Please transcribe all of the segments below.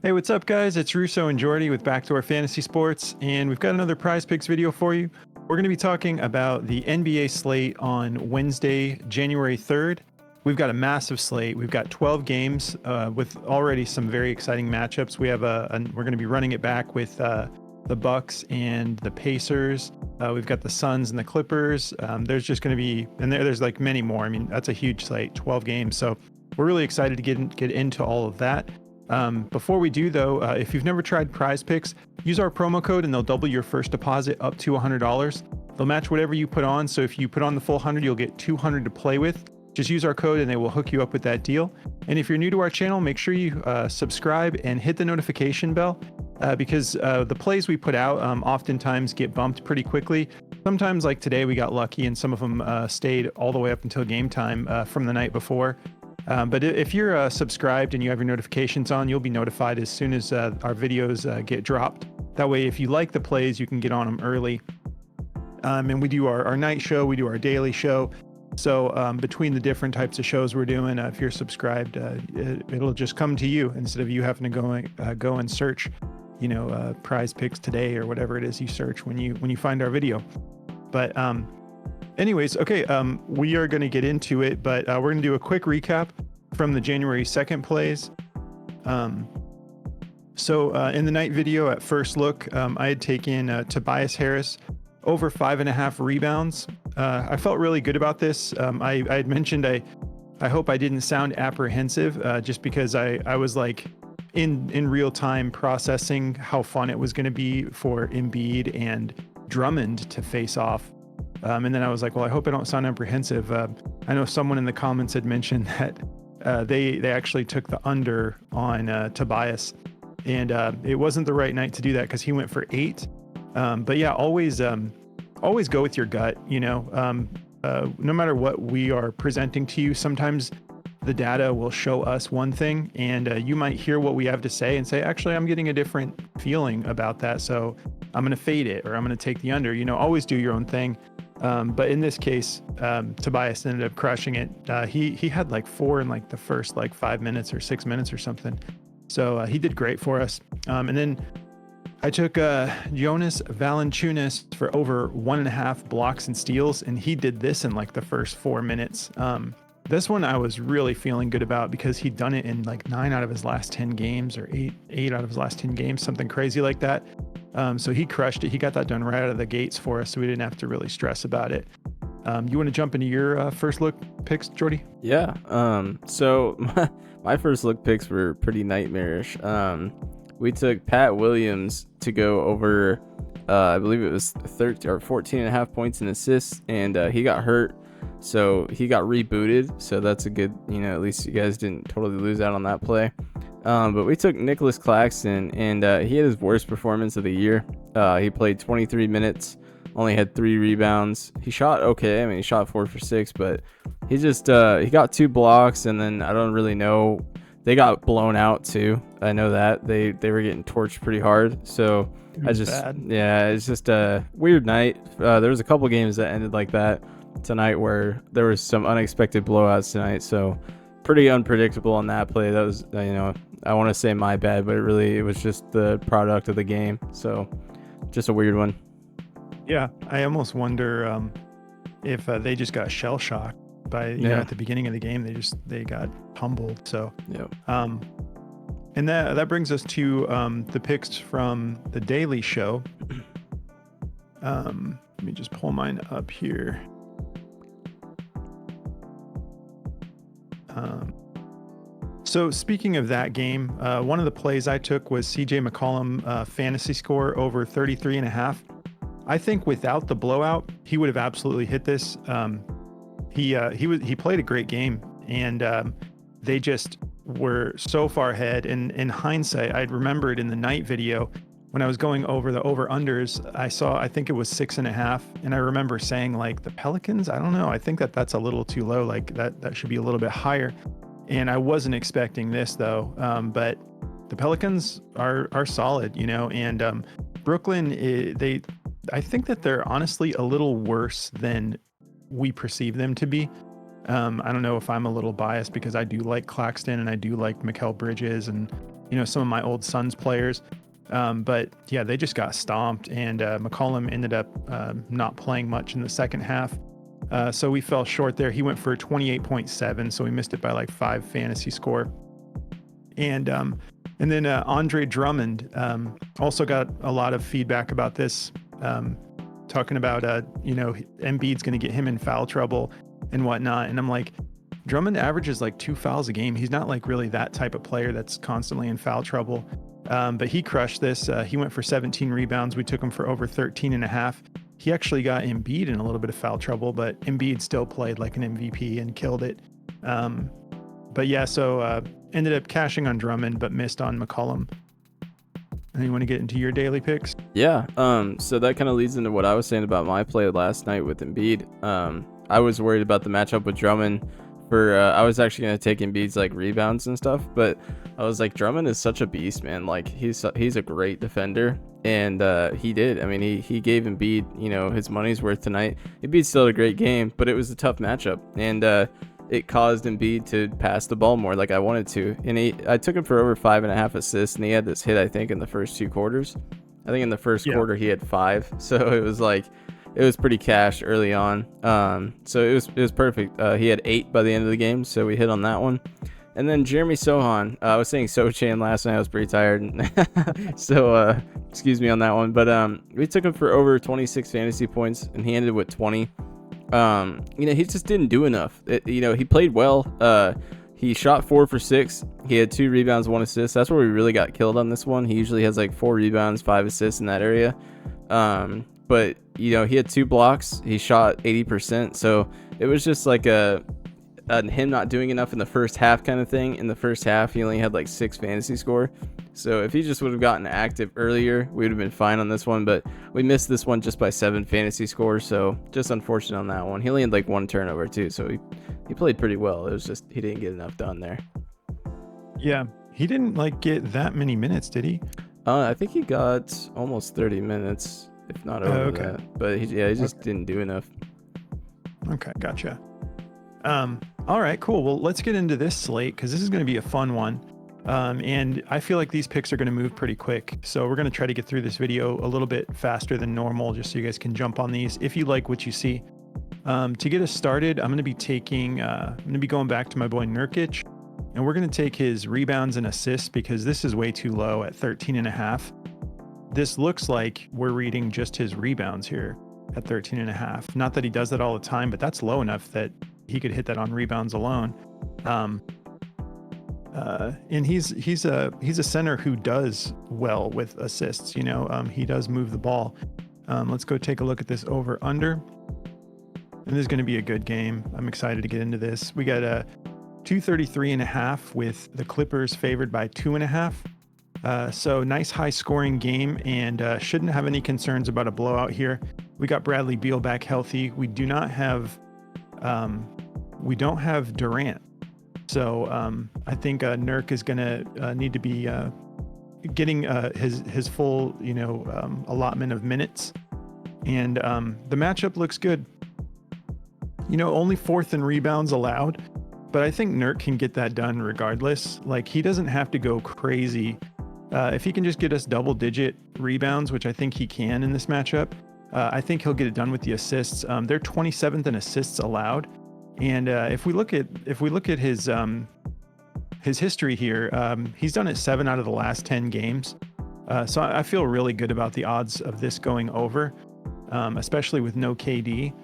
Hey, what's up, guys? It's Russo and Jordy with Backdoor Fantasy Sports, and we've got another Prize Picks video for you. We're going to be talking about the NBA slate on Wednesday, January 3rd. We've got a massive slate. We've got 12 games with already some very exciting matchups. We're going to be running it back with the Bucks and the Pacers. We've got the Suns and the Clippers. There's just going to be, and there's like many more. I mean, that's a huge slate, 12 games. So we're really excited to get into all of that. Before we do, though, if you've never tried Prize Picks, use our promo code and they'll double your first deposit up to $100. They'll match whatever you put on. So if you put on the full 100, you'll get 200 to play with. Just use our code and they will hook you up with that deal. And if you're new to our channel, make sure you subscribe and hit the notification bell because the plays we put out oftentimes get bumped pretty quickly. Sometimes, like today, we got lucky and some of them stayed all the way up until game time from the night before. But if you're subscribed and you have your notifications on, you'll be notified as soon as our videos get dropped. That way, if you like the plays, you can get on them early. And we do our night show, we do our daily show. So between the different types of shows we're doing, if you're subscribed, it'll just come to you instead of you having to go and search, Prize Picks today or whatever it is you search when you find our video. But anyways, okay, we are going to get into it, but we're going to do a quick recap from the January 2nd plays. So in the night video at first look, I had taken Tobias Harris over 5.5 rebounds. I felt really good about this. I had mentioned I hope I didn't sound apprehensive just because I was like in real time processing how fun it was going to be for Embiid and Drummond to face off. And then I was like, well, I hope I don't sound apprehensive. I know someone in the comments had mentioned that they actually took the under on Tobias, and it wasn't the right night to do that because he went for 8. But yeah, always go with your gut. No matter what we are presenting to you, sometimes the data will show us one thing, and you might hear what we have to say and say, actually, I'm getting a different feeling about that, so I'm going to fade it or I'm going to take the under. Always do your own thing. But in this case, Tobias ended up crushing it. He had like 4 in like the first like 5 minutes or 6 minutes or something. So he did great for us. And then I took Jonas Valanciunas for over 1.5 blocks and steals, and he did this in like the first 4 minutes. This one I was really feeling good about because he'd done it in like 9 out of his last 10 games or 8 out of his last 10 games, something crazy like that. So he crushed it. He got that done right out of the gates for us, so we didn't have to really stress about it. You want to jump into your first look picks, Jordy? Yeah. So my first look picks were pretty nightmarish. We took Pat Williams to go over, I believe it was 13 or 14.5 points and assists, and he got hurt. So he got rebooted. So that's a good, at least you guys didn't totally lose out on that play. But we took Nicholas Claxton, and he had his worst performance of the year. He played 23 minutes, only had 3 rebounds. He shot okay. I mean, he shot 4 for 6, but he just he got 2 blocks, and then I don't really know. They got blown out too. I know that they were getting torched pretty hard. So it's just a weird night. There was a couple games that ended like that tonight where there was some unexpected blowouts tonight. So pretty unpredictable on that play. That was, I want to say my bad, but it was just the product of the game. So just a weird one. Yeah, I almost wonder if they just got shell shocked by at the beginning of the game. They got humbled. So and that brings us to the picks from the Daily Show. Let me just pull mine up here. So speaking of that game, one of the plays I took was CJ McCollum fantasy score over 33.5. I think without the blowout, he would have absolutely hit this. He played a great game, and they just were so far ahead. And in hindsight, I'd remembered in the night video when I was going over the over-unders, I think it was 6.5. And I remember saying, like, the Pelicans, I don't know. I think that's a little too low. Like that should be a little bit higher. And I wasn't expecting this though. But the Pelicans are solid, and Brooklyn, I think that they're honestly a little worse than we perceive them to be. I don't know if I'm a little biased because I do like Claxton and I do like Mikal Bridges and some of my old Suns players. But yeah, they just got stomped, and McCollum ended up not playing much in the second half. So we fell short there. He went for 28.7, so we missed it by like 5 fantasy score. And then Andre Drummond also got a lot of feedback about this, talking about Embiid's going to get him in foul trouble and whatnot. And I'm like, Drummond averages like 2 fouls a game. He's not like really that type of player that's constantly in foul trouble. But he crushed this. He went for 17 rebounds. We took him for over 13 and a half. He actually got Embiid in a little bit of foul trouble, but Embiid still played like an MVP and killed it. But yeah, so ended up cashing on Drummond, but missed on McCollum. And you want to get into your daily picks? Yeah. So that kind of leads into what I was saying about my play last night with Embiid. I was worried about the matchup with Drummond. I was actually going to take Embiid's like rebounds and stuff, but I was like, Drummond is such a beast, man. Like he's a great defender, and he did. I mean, he gave Embiid, his money's worth tonight. Embiid still had a great game, but it was a tough matchup, and it caused Embiid to pass the ball more like I wanted to. And I took him for over 5.5 assists, and he had this hit, I think, in the first 2 quarters. I think in the first quarter he had 5, so it was like, it was pretty cash early on. So it was perfect. He had 8 by the end of the game, so we hit on that one. And then Jeremy Sohan, I was saying Sochan last night. I was pretty tired, so excuse me on that one. But we took him for over 26 fantasy points, and he ended with 20. He just didn't do enough. He played well. He shot 4 for 6. He had 2 rebounds, 1 assist. That's where we really got killed on this one. He usually has like 4 rebounds, 5 assists in that area. But he had 2 blocks. He shot 80%. So it was just like him not doing enough in the first half kind of thing. In the first half, he only had like 6 fantasy score. So if he just would have gotten active earlier, we would have been fine on this one. But we missed this one just by 7 fantasy scores. So just unfortunate on that one. He only had like 1 turnover too. So he played pretty well. It was just he didn't get enough done there. Yeah, he didn't like get that many minutes, did he? I think he got almost 30 minutes, if not over that. But he just didn't do enough. Okay, gotcha. All right, cool. Well, let's get into this slate because this is going to be a fun one. And I feel like these picks are going to move pretty quick. So we're going to try to get through this video a little bit faster than normal, just so you guys can jump on these if you like what you see. To get us started, I'm going to be going back to my boy Nurkic, and we're going to take his rebounds and assists because this is way too low at 13 and a half. This looks like we're reading just his rebounds here at 13 and a half. Not that he does that all the time, but that's low enough that he could hit that on rebounds alone. And he's a center who does well with assists. He does move the ball. Let's go take a look at this over under. And this is going to be a good game. I'm excited to get into this. We got a 233 and a half with the Clippers favored by 2.5. So nice high scoring game, and shouldn't have any concerns about a blowout here. We got Bradley Beal back healthy. We don't have Durant. So I think Nurk is going to need to be getting his full, allotment of minutes. And the matchup looks good. Only 4th in rebounds allowed, but I think Nurk can get that done regardless. Like, he doesn't have to go crazy. If he can just get us double-digit rebounds, which I think he can in this matchup, I think he'll get it done with the assists. They're 27th in assists allowed. And if we look at his history here, he's done it 7 out of the last 10 games. So I feel really good about the odds of this going over, especially with no KD.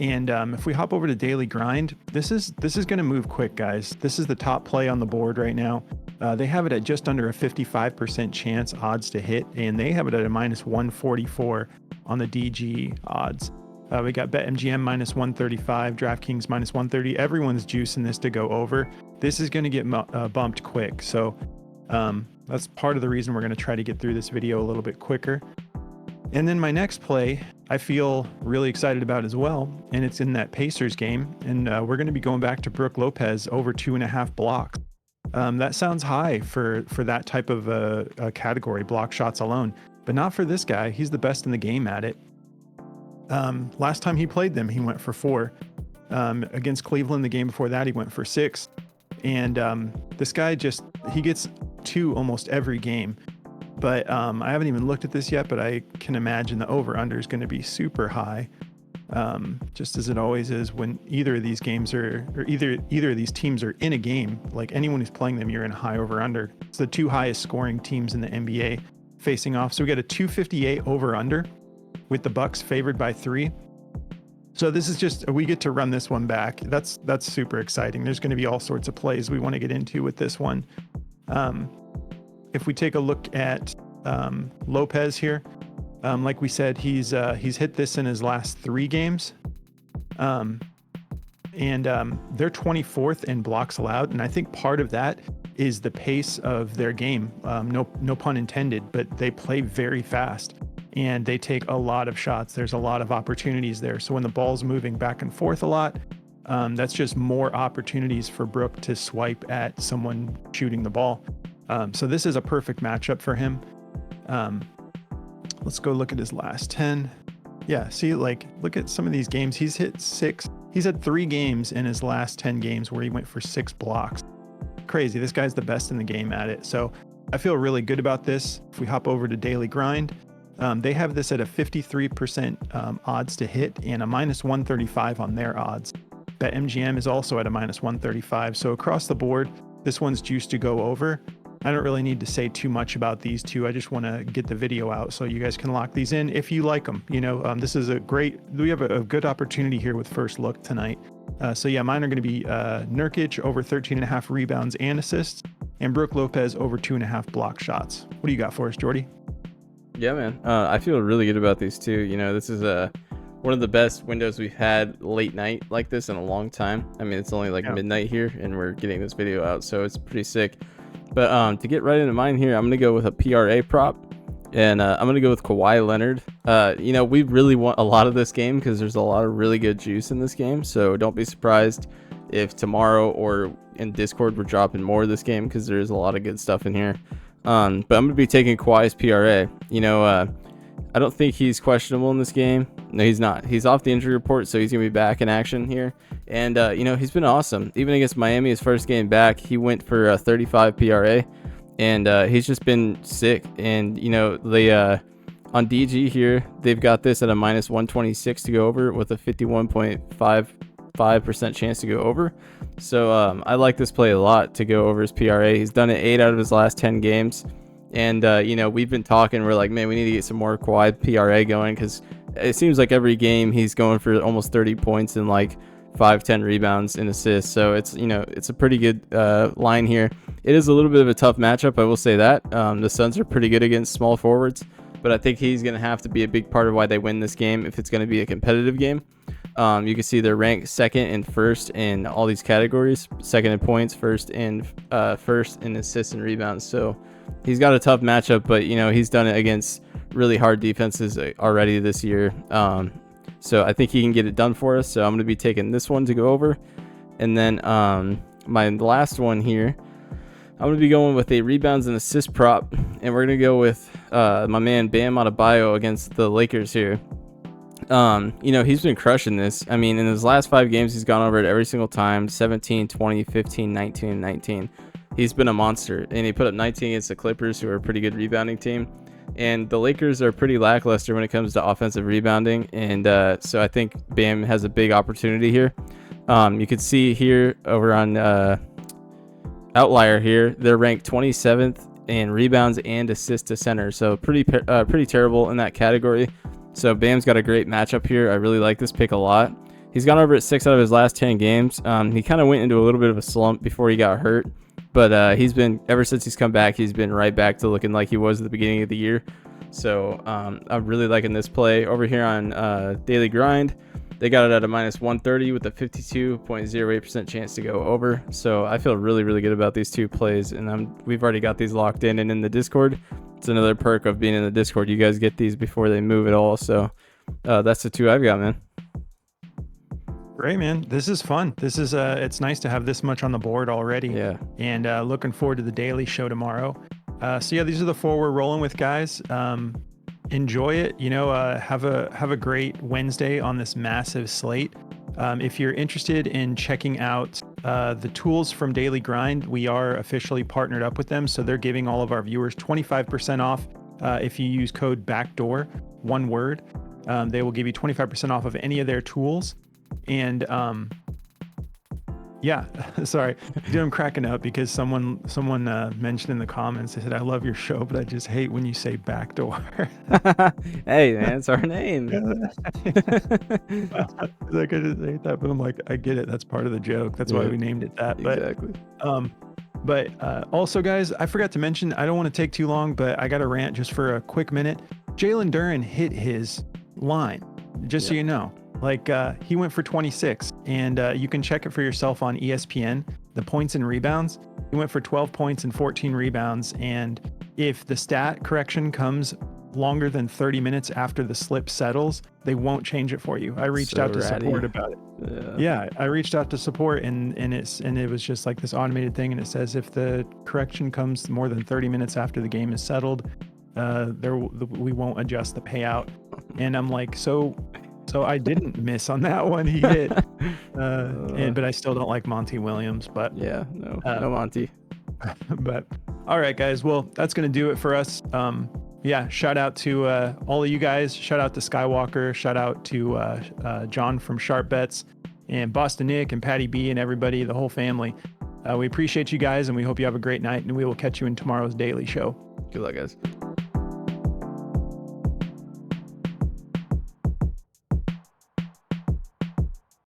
And if we hop over to Daily Grind, this is going to move quick, guys. This is the top play on the board right now. They have it at just under a 55% chance odds to hit, and they have it at a minus 144 on the DG odds. We got BetMGM minus 135, DraftKings minus 130. Everyone's juicing this to go over. This is going to get bumped quick. So that's part of the reason we're going to try to get through this video a little bit quicker. And then my next play, I feel really excited about as well. And it's in that Pacers game. And we're going to be going back to Brook Lopez over 2.5 blocks. That sounds high for that type of a category, block shots alone. But not for this guy. He's the best in the game at it. Last time he played them, he went for 4. Against Cleveland, the game before that, he went for 6. And this guy he gets 2 almost every game. But I haven't even looked at this yet, but I can imagine the over-under is going to be super high, just as it always is when either of these games are, or either of these teams are in a game. Like anyone who's playing them, you're in a high over-under. It's the 2 highest scoring teams in the NBA facing off. So we got a 258 over-under with the Bucks favored by 3. So this is just, we get to run this one back. That's super exciting. There's going to be all sorts of plays we want to get into with this one. If we take a look at Lopez here, like we said, he's hit this in his last 3 games, and they're 24th in blocks allowed, and I think part of that is the pace of their game. No pun intended, but they play very fast and they take a lot of shots. There's a lot of opportunities there. So when the ball's moving back and forth a lot, that's just more opportunities for Brook to swipe at someone shooting the ball. So this is a perfect matchup for him. Let's go look at his last 10. Yeah, see, like, look at some of these games. He's hit 6. He's had 3 games in his last 10 games where he went for 6 blocks. Crazy. This guy's the best in the game at it. So I feel really good about this. If we hop over to Daily Grind, they have this at a 53% odds to hit and a -135 on their odds. BetMGM is also at a -135. So across the board, this one's juiced to go over. I don't really need to say too much about these two. I just want to get the video out so you guys can lock these in if you like them. You know, this is we have a good opportunity here with First Look tonight. So yeah, mine are going to be Nurkic over 13.5 rebounds and assists, and Brook Lopez over 2.5 block shots. What do you got for us, Jordy? Yeah, man. I feel really good about these two. You know, this is one of the best windows we've had late night like this in a long time. I mean, it's only like midnight here, and we're getting this video out, so it's pretty sick. But to get right into mine here, I'm going to go with a PRA prop, and I'm going to go with Kawhi Leonard. You know, we really want a lot of this game because there's a lot of really good juice in this game, so don't be surprised if tomorrow or in Discord we're dropping more of this game because there's a lot of good stuff in here. But I'm going to be taking Kawhi's PRA. You know, I don't think he's questionable in this game. No, he's not. He's off the injury report, so he's going to be back in action here. And, you know, he's been awesome. Even against Miami, his first game back, he went for a 35 PRA. And he's just been sick. And, you know, they on DG here, they've got this at a -126 to go over with a 51.55% chance to go over. So I like this play a lot to go over his PRA. He's done it 8 out of his last 10 games. And, you know, we've been talking. We're like, man, we need to get some more Kawhi PRA going because it seems like every game he's going for almost 30 points and like 5-10 rebounds and assists. So it's, you know, it's a pretty good line here. It is a little bit of a tough matchup, I will say that. The Suns are pretty good against small forwards, but I think he's going to have to be a big part of why they win this game if it's going to be a competitive game. You can see they're ranked second and first in all these categories. Second in points, first in assists and rebounds. So he's got a tough matchup, but you know he's done it against really hard defenses already this year. So I think he can get it done for us. So I'm going to be taking this one to go over, and then my last one here, I'm going to be going with a rebounds and assist prop, and we're going to go with my man Bam Adebayo against the Lakers here. You know, he's been crushing this. I mean, in his last 5 games, he's gone over it every single time. 17, 20, 15, 19, and 19. He's been a monster, and he put up 19 against the Clippers, who are a pretty good rebounding team. And the Lakers are pretty lackluster when it comes to offensive rebounding, and so I think Bam has a big opportunity here. You can see here over on Outlier here, they're ranked 27th in rebounds and assists to center, so pretty terrible in that category. So Bam's got a great matchup here. I really like this pick a lot. He's gone over it 6 out of his last 10 games. He kind of went into a little bit of a slump before he got hurt, but he's been, ever since he's come back, he's been right back to looking like he was at the beginning of the year. So I'm really liking this play over here on Daily Grind. They got it at a -130 with a 52.08% chance to go over. So I feel really, really good about these two plays, and we've already got these locked in and in the Discord. It's another perk of being in the Discord. You guys get these before they move at all. So that's the two I've got, man. Great, man. This is fun. This is it's nice to have this much on the board already. Yeah. And looking forward to the daily show tomorrow. So yeah, these are the 4 we're rolling with, guys. Enjoy it. You know, have a great Wednesday on this massive slate. If you're interested in checking out the tools from Daily Grind, we are officially partnered up with them. So they're giving all of our viewers 25% off if you use code BACKDOOR, one word. They will give you 25% off of any of their tools. And yeah, sorry, dude, I'm cracking up because someone mentioned in the comments, they said, I love your show, but I just hate when you say backdoor. Hey, man, it's our name. Like, I just hate that, but I'm like, I get it. That's part of the joke. That's why Yeah, we named it that. exactly. But also, guys, I forgot to mention, I don't want to take too long, but I got to rant just for a quick minute. Jalen Duren hit his line, just so you know. Like, he went for 26, and you can check it for yourself on ESPN, the points and rebounds. He went for 12 points and 14 rebounds, and if the stat correction comes longer than 30 minutes after the slip settles, they won't change it for you. I reached out to support about it. Yeah, I reached out to support, and it was just like this automated thing, and it says if the correction comes more than 30 minutes after the game is settled, we won't adjust the payout. And I'm like, so I didn't miss on that one. He hit, but I still don't like Monty Williams. But yeah, no Monty. But all right, guys. Well, that's gonna do it for us. Yeah, shout out to all of you guys. Shout out to Skywalker. Shout out to John from Sharp Bets and Boston Nick and Patty B and everybody, the whole family. We appreciate you guys, and we hope you have a great night. And we will catch you in tomorrow's daily show. Good luck, guys.